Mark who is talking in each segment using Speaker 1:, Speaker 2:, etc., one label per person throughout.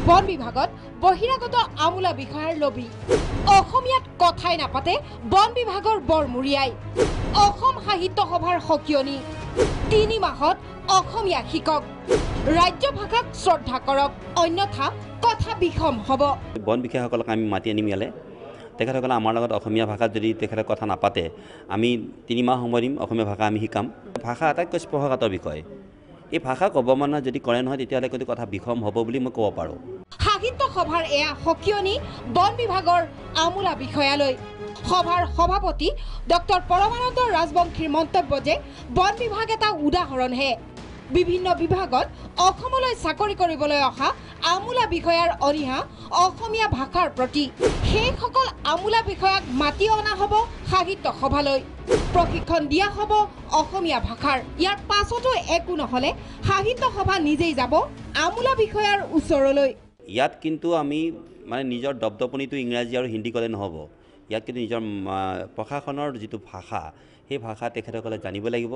Speaker 1: বন বিভাগত বহিৰাগত আমোলা বিষয়াৰ লবি অসমীয়াত কথাই নাপাতে বন বিভাগৰ বৰমুৰিয়াই অসম সাহিত্য সভাৰ সকিয়নি 3 মাহত অসমীয়া শিকক ৰাজ্য ভাষাক শ্ৰদ্ধা কৰক অন্যথা কথা বিষম হ'ব
Speaker 2: বন বিষয়াসকলক আমি মাতি আনিম ইয়ালে তেখেতসকলে আমাৰ লগত অসমীয়া ভাষাত যদি তেখেতে কথা নাপাতে আমি 3 মাহ সময় দিম অসমীয়া ভাষা আমি শিকাম ভাষা আটাইতকৈ স্পৰ্শকাতৰ বিষয় এই ভাষাক অৱমাননা যদি কৰে নহয় তেতিয়াহ'লে কিন্তু কথা বিষম হ'ব বুলি মই ক'ব পাৰোঁ
Speaker 1: সাহিত্য সভাৰ এয়া সকিয়নি বন বিভাগৰ আমোলা বিষয়ালৈ সভাৰ সভাপতি ডক্টৰ পৰমানন্দ ৰাজবংশীৰ মন্তব্য যে বন বিভাগ এটা উদাহৰণহে বিভিন্ন বিভাগত অসমলৈ চাকৰি কৰিবলৈ অহা আমোলা বিষয়াৰ অনিহা অসমীয়া ভাষাৰ প্ৰতি সেইসকল আমোলা বিষয়াক মাতি অনা হ'ব সাহিত্য সভালৈ প্ৰশিক্ষণ দিয়া হ'ব অসমীয়া ভাষাৰ ইয়াৰ পাছতো একো নহ'লে সাহিত্য সভা নিজেই যাব আমোলা বিষয়াৰ ওচৰলৈ
Speaker 2: ইয়াত কিন্তু আমি মানে নিজৰ দপদপনিটো ইংৰাজী আৰু হিন্দী ক'লে নহ'ব ইয়াত কিন্তু নিজৰ প্ৰশাসনৰ যিটো ভাষা সেই ভাষা তেখেতসকলে জানিব লাগিব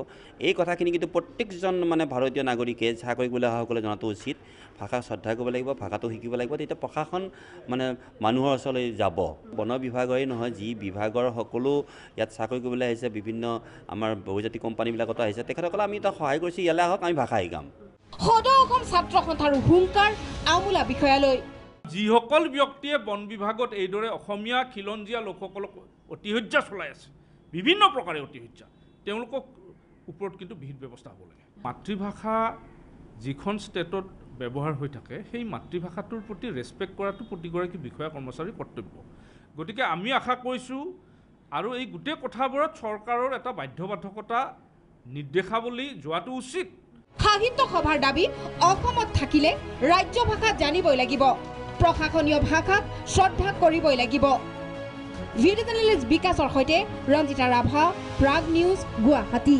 Speaker 2: এই কথাখিনি কিন্তু প্ৰত্যেকজন মানে ভাৰতীয় নাগৰিকে চাকৰি কৰিবলৈ অহাসকলে জনাটো উচিত ভাষা শ্ৰদ্ধা কৰিব লাগিব ভাষাটো শিকিব লাগিব তেতিয়া প্ৰশাসন মানে মানুহৰ ওচৰলৈ যাব বন বিভাগৰেই নহয় যি বিভাগৰ সকলো ইয়াত চাকৰি কৰিবলৈ আহিছে বিভিন্ন আমাৰ বহুজাতিক কোম্পানীবিলাকতো আহিছে তেখেতসকলে আমি তাক সহায় কৰিছোঁ ইয়ালৈ আহক আমি ভাষা শিকাম
Speaker 1: সদৌ অসম ছাত্ৰ সন্থাৰ হুংকাৰ আমোলা বিষয়ালৈ
Speaker 3: যিসকল ব্যক্তিয়ে বন বিভাগত এইদৰে অসমীয়া খিলঞ্জীয়া লোকসকলক অতিহত্যা চলাই আছে বিভিন্ন প্ৰকাৰে অতিহত্যা তেওঁলোকক ওপৰত কিন্তু বিহিত ব্যৱস্থা হ'ব লাগে মাতৃভাষা যিখন ষ্টেটত ব্যৱহাৰ হৈ থাকে সেই মাতৃভাষাটোৰ প্ৰতি ৰেচপেক্ট কৰাটো প্ৰতিগৰাকী বিষয়া কৰ্মচাৰীৰ কৰ্তব্য গতিকে আমি আশা কৰিছোঁ আৰু এই গোটেই কথাবোৰত চৰকাৰৰ এটা বাধ্যবাধকতা নিৰ্দেশাৱলী যোৱাটো উচিত
Speaker 1: সাহিত্য সভাৰ দাবী অসমত থাকিলে ৰাজ্য ভাষা জানিবই লাগিব প্ৰশাসনীয় ভাষাক শ্ৰদ্ধা কৰিবই লাগিব ভিডিঅ' জাৰ্নেলিষ্ট বিকাশৰ সৈতে ৰঞ্জিতা ৰাভা প্ৰাগ নিউজ গুৱাহাটী